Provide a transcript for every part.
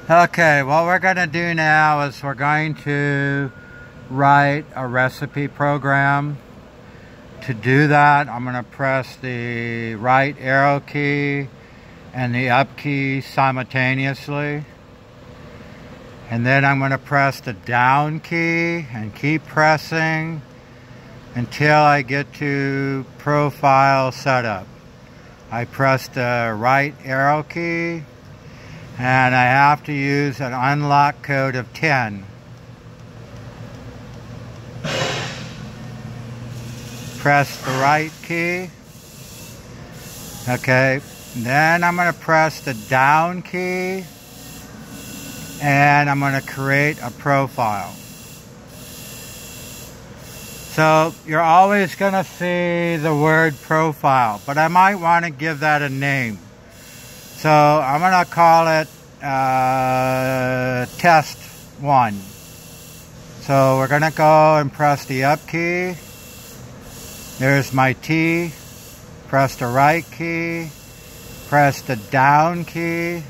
Okay, what we're going to do now is we're going to write a recipe program. To do that, I'm going to press the right arrow key and the up key simultaneously. And then I'm going to press the down key and keep pressing until I get to profile setup. I press the right arrow key and I have to use an unlock code of 10. Press the right key. Okay, then I'm going to press the down key and I'm going to create a profile. So you're always going to see the word profile, but I might want to give that a name. So I'm going to call it test 1. So we're going to go and press the up key. There's my T. Press the right key. Press the down key.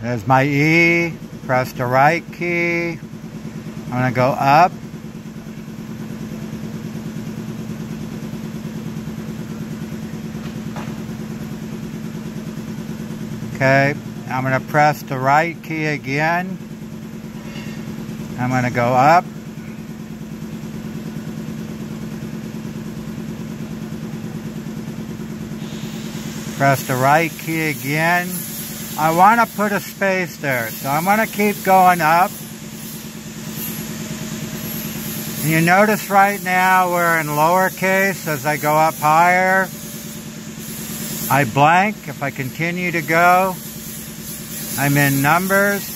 There's my E. Press the right key. I'm going to go up. Okay, I'm going to press the right key again. I'm going to go up. Press the right key again. I want to put a space there, so I'm going to keep going up. And you notice right now we're in lowercase. As I go up higher, I blank. If I continue to go, I'm in numbers.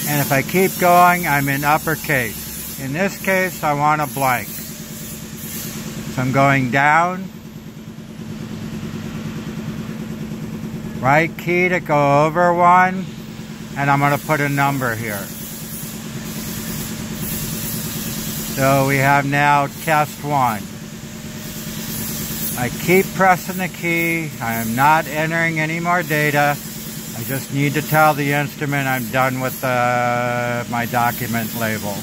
And if I keep going, I'm in uppercase. In this case, I want a blank. So I'm going down. Right key to go over one. And I'm going to put a number here. So we have now test 1. I keep pressing the key. I am not entering any more data. I just need to tell the instrument I'm done with my document label.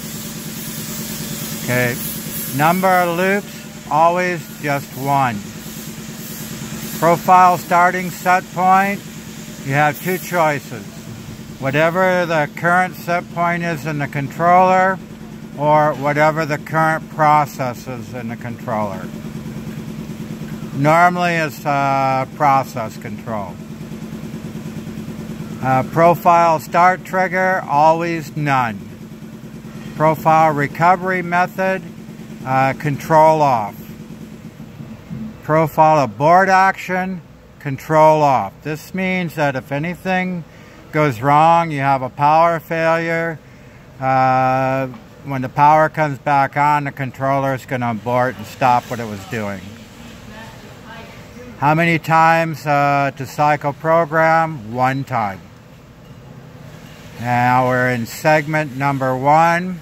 Okay, number of loops, always just 1. Profile starting set point, you have 2 choices. Whatever the current set point is in the controller, or whatever the current process is in the controller. Normally it's process control. Profile start trigger, always none. Profile recovery method, control off. Profile abort action, control off. This means that if anything goes wrong, you have a power failure, when the power comes back on, the controller is going to abort and stop what it was doing. How many times to cycle program? 1 time. Now we're in segment number 1.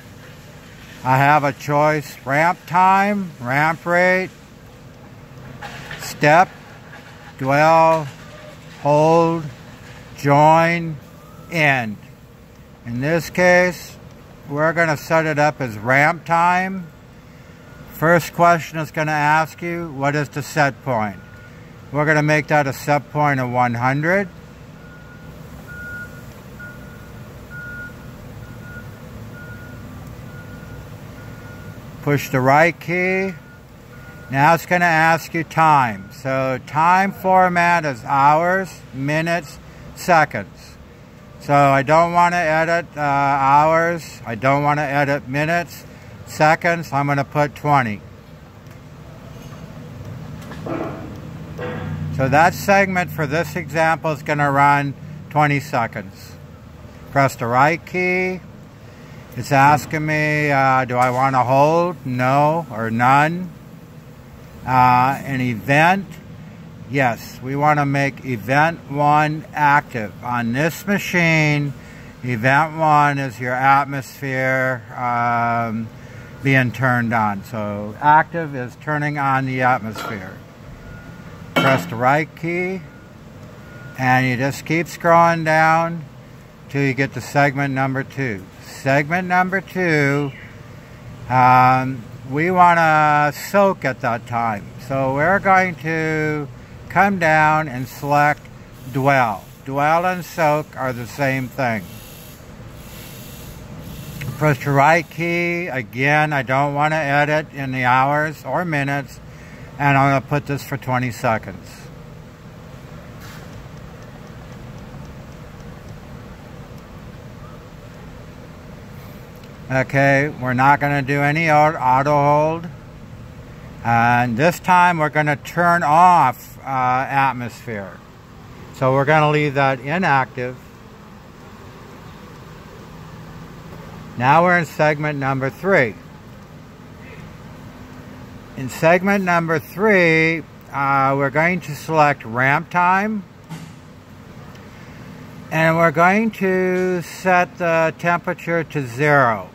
I have a choice: ramp time, ramp rate, step, dwell, hold, join, end. In this case, we're going to set it up as ramp time. First question is going to ask you, what is the set point? We're going to make that a set point of 100. Push the right key. Now it's going to ask you time. So time format is hours, minutes, seconds. So I don't want to edit hours. I don't want to edit minutes. Seconds, I'm going to put 20. So that segment for this example is going to run 20 seconds. Press the right key. It's asking me, do I want to hold? No or none. An event. Yes, we want to make event 1 active. On this machine, event 1 is your atmosphere, being turned on. So active is turning on the atmosphere. Press the right key and you just keep scrolling down till you get to segment number 2. Segment number 2, we want to soak at that time. So we're going to come down and select dwell. Dwell and soak are the same thing. Press the right key. Again, I don't want to edit in the hours or minutes, and I'm going to put this for 20 seconds. Okay, we're not going to do any auto hold. And this time we're going to turn off atmosphere. So we're going to leave that inactive. Now we're in segment number 3. In segment number 3, we're going to select ramp time. And we're going to set the temperature to 0.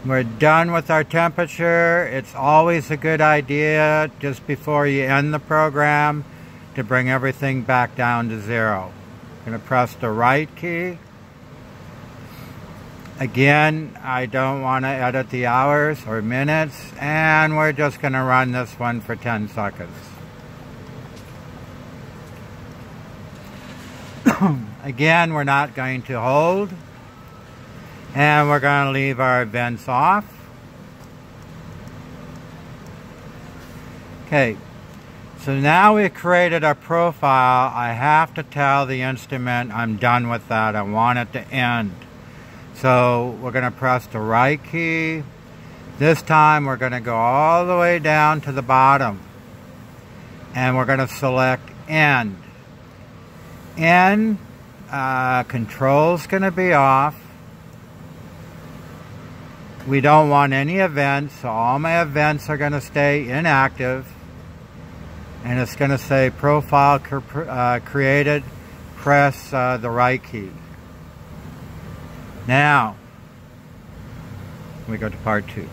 We're done with our temperature. It's always a good idea just before you end the program to bring everything back down to 0. I'm going to press the right key. Again, I don't want to edit the hours or minutes, and we're just going to run this one for 10 seconds. Again, we're not going to hold. And we're going to leave our vents off. Okay, so now we've created our profile. I have to tell the instrument I'm done with that. I want it to end. So we're going to press the right key. This time we're going to go all the way down to the bottom. And we're going to select end. End, control's going to be off. We don't want any events, so all my events are going to stay inactive. And it's going to say profile created, press the right key. Now, we go to part 2.